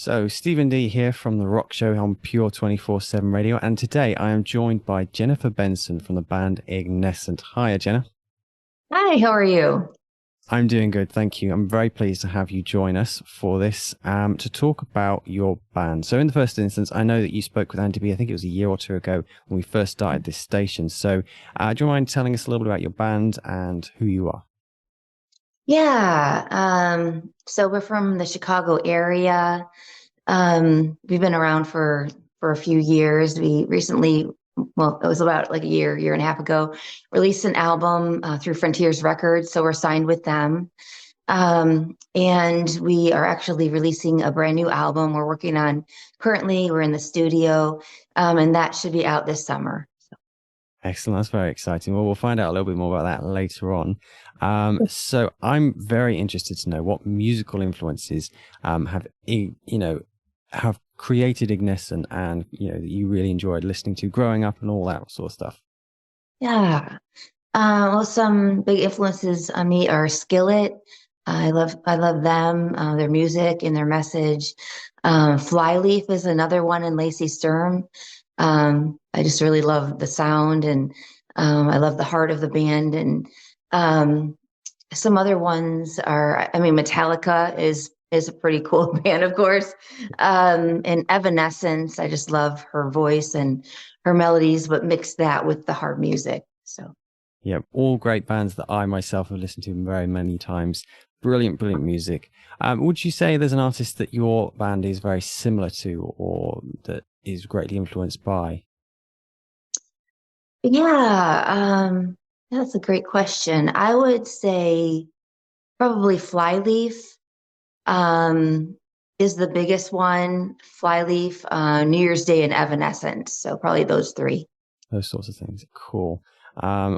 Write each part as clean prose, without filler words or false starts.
So, Stephen D here from The Rock Show on Pure 24/7 Radio, and today I am joined by Jennifer Benson from the band Ignescent. Hiya, Jenna. Hi, how are you? I'm doing good, thank you. I'm very pleased to have you join us for this to talk about your band. So, in the first instance, I know that you spoke with Andy B, I think it was a year or two ago when we first started this station. So, do you mind telling us a little bit about your band and who you are? Yeah, so we're from the Chicago area. We've been around for a few years. We recently, well, it was about like a year and a half ago, released an album through Frontiers Records. So we're signed with them. And we are actually releasing a brand new album we're working on currently. We're in the studio, and that should be out this summer. Excellent. That's very exciting. Well, we'll find out a little bit more about that later on. So I'm very interested to know what musical influences have created Ignescent and, that you really enjoyed listening to growing up and all that sort of stuff. Yeah. Well, some big influences on me are Skillet. I love them, their music and their message. Flyleaf is another one, and Lacey Sturm. I just really love the sound, and I love the heart of the band. And um, some other ones are, I mean, Metallica is a pretty cool band, of course. And Evanescence, I just love her voice and her melodies, but mix that with the hard music. So. Yeah, all great bands that I myself have listened to very many times. Brilliant, brilliant music. Would you say there's an artist that your band is very similar to or that is greatly influenced by? Yeah, that's a great question. I would say probably Flyleaf is the biggest one. Flyleaf, New Year's Day, and Evanescence. So probably those three. Those sorts of things. Cool.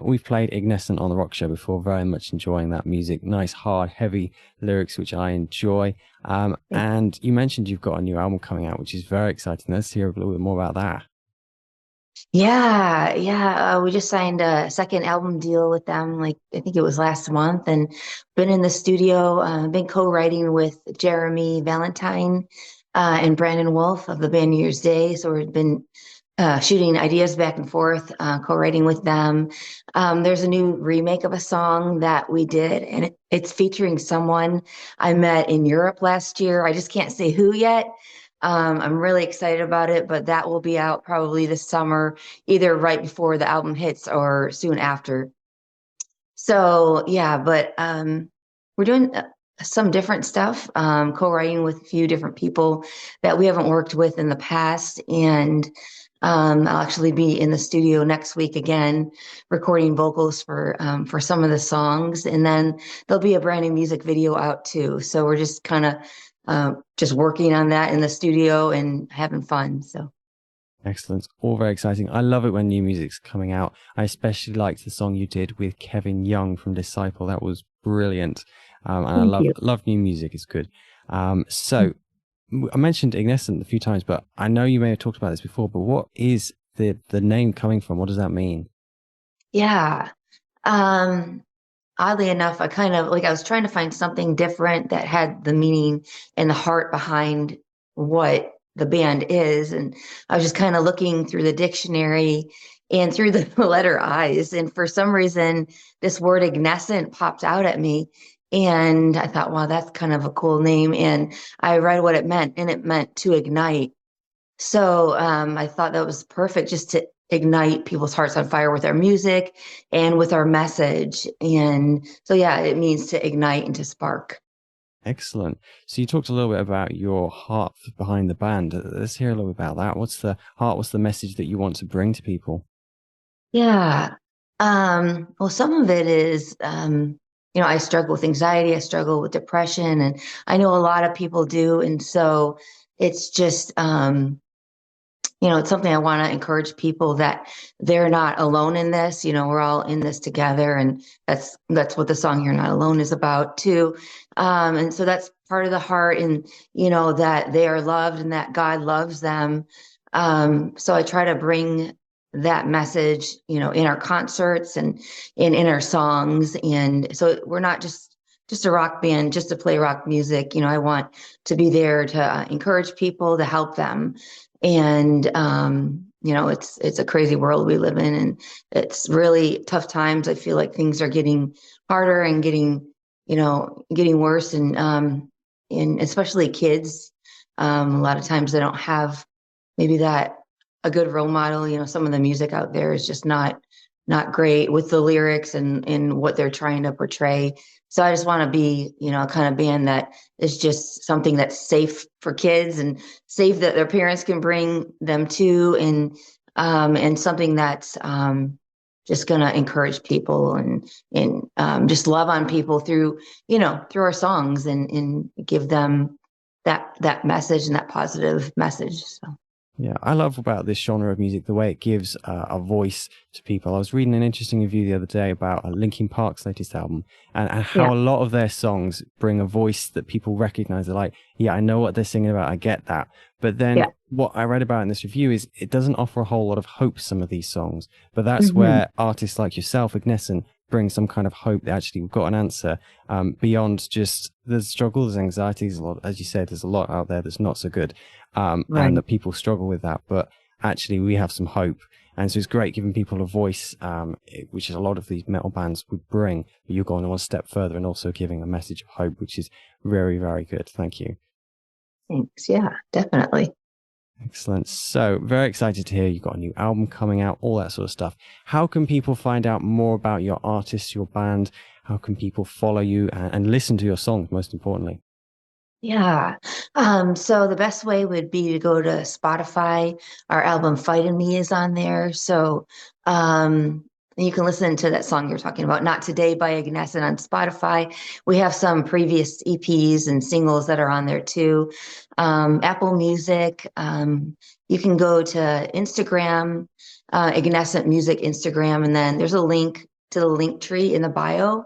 We've played Ignescent on the Rock Show before, very much enjoying that music. Nice, hard, heavy lyrics, which I enjoy. And you mentioned you've got a new album coming out, which is very exciting. Let's hear a little bit more about that. Yeah. We just signed a second album deal with them, like I think it was last month, and been in the studio, been co-writing with Jeremy Valentine and Brandon Wolf of the band New Year's Day. So we've been shooting ideas back and forth, co-writing with them. There's a new remake of a song that we did, and it's featuring someone I met in Europe last year. I just can't say who yet. I'm really excited about it, but that will be out probably this summer, either right before the album hits or soon after. So yeah, but we're doing some different stuff, co-writing with a few different people that we haven't worked with in the past, and I'll actually be in the studio next week again, recording vocals for some of the songs, and then there'll be a brand new music video out too. So we're just kind of just working on that in the studio and having fun. So. Excellent. All very exciting. I love it when new music's coming out. I especially liked the song you did with Kevin Young from Disciple. That was brilliant. And I Thank love you. love new music. It's good. I mentioned Ignescent a few times, but I know you may have talked about this before, but what is the name coming from? What does that mean? Yeah. Um, Oddly enough, I kind of like I was trying to find something different that had the meaning and the heart behind what the band is. And I was just kind of looking through the dictionary and through the letter I's. And for some reason, this word ignescent popped out at me. And I thought, wow, that's kind of a cool name. And I read what it meant, and it meant to ignite. So I thought that was perfect just to ignite people's hearts on fire with our music and with our message. And so, yeah, it means to ignite and to spark. Excellent. So you talked a little bit about your heart behind the band. Let's hear a little bit about that. What's the heart? What's the message that you want to bring to people? Yeah. Well, some of it is, I struggle with anxiety, I struggle with depression, and I know a lot of people do. And so it's just, it's something I want to encourage people that they're not alone in this. We're all in this together, and that's what the song "You're Not Alone" is about too. And so that's part of the heart, and that they are loved and that God loves them. So I try to bring that message, in our concerts and in our songs, and so we're not just just a rock band, just to play rock music. I want to be there to encourage people, to help them. And it's a crazy world we live in, and it's really tough times. I feel like things are getting harder and getting worse, and especially kids. A lot of times they don't have maybe that a good role model. Some of the music out there is just not great with the lyrics and what they're trying to portray. So I just want to be, a kind of band that is just something that's safe for kids and safe that their parents can bring them to, and something that's just going to encourage people and just love on people through our songs and give them that message and that positive message. So. Yeah, I love about this genre of music the way it gives a voice to people. I was reading an interesting review the other day about Linkin Park's latest album, and how Yeah. a lot of their songs bring a voice that people recognize. They're like, yeah, I know what they're singing about. I get that. But then Yeah. what I read about in this review is it doesn't offer a whole lot of hope, some of these songs. But that's Hmm. where artists like yourself, Ignescent, bring some kind of hope that actually we've got an answer beyond just the struggle, there's anxieties, a lot, as you said, there's a lot out there that's not so good, and Right. that people struggle with that. But actually, we have some hope. And so it's great giving people a voice, which is a lot of these metal bands would bring. But you're going one step further and also giving a message of hope, which is very, very good. Thank you. Thanks. Yeah, definitely. Excellent. So very excited to hear you've got a new album coming out, all that sort of stuff. How can people find out more about your artist, your band? How can people follow you and listen to your songs, most importantly? Yeah. So the best way would be to go to Spotify. Our album Fight in Me is on there. So um you can listen to that song you're talking about, Not Today by Ignescent on Spotify. We have some previous EPs and singles that are on there too. Apple Music. You can go to Instagram, Ignescent Music Instagram, and then there's a link to the link tree in the bio,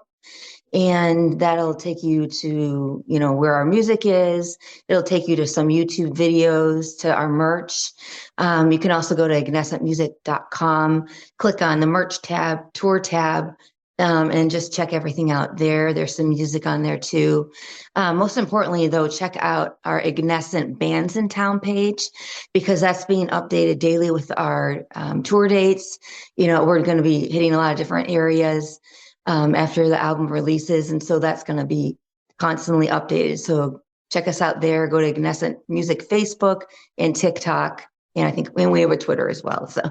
and that'll take you to where our music is. It'll take you to some YouTube videos, to our merch. You can also go to ignescentmusic.com, click on the merch tab, tour tab, and just check everything out there. There's some music on there too. Most importantly, though, check out our Ignescent Bands in Town page, because that's being updated daily with our tour dates. We're going to be hitting a lot of different areas after the album releases. And so that's going to be constantly updated. So check us out there. Go to Ignescent Music Facebook and TikTok. And I think we have a Twitter as well. So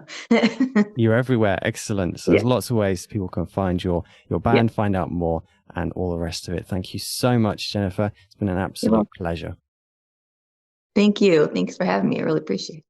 You're everywhere. Excellent. So yeah, there's lots of ways people can find your yeah. band, find out more, and all the rest of it. Thank you so much, Jennifer. It's been an You're absolute welcome. pleasure. Thank you. Thanks for having me. I really appreciate it.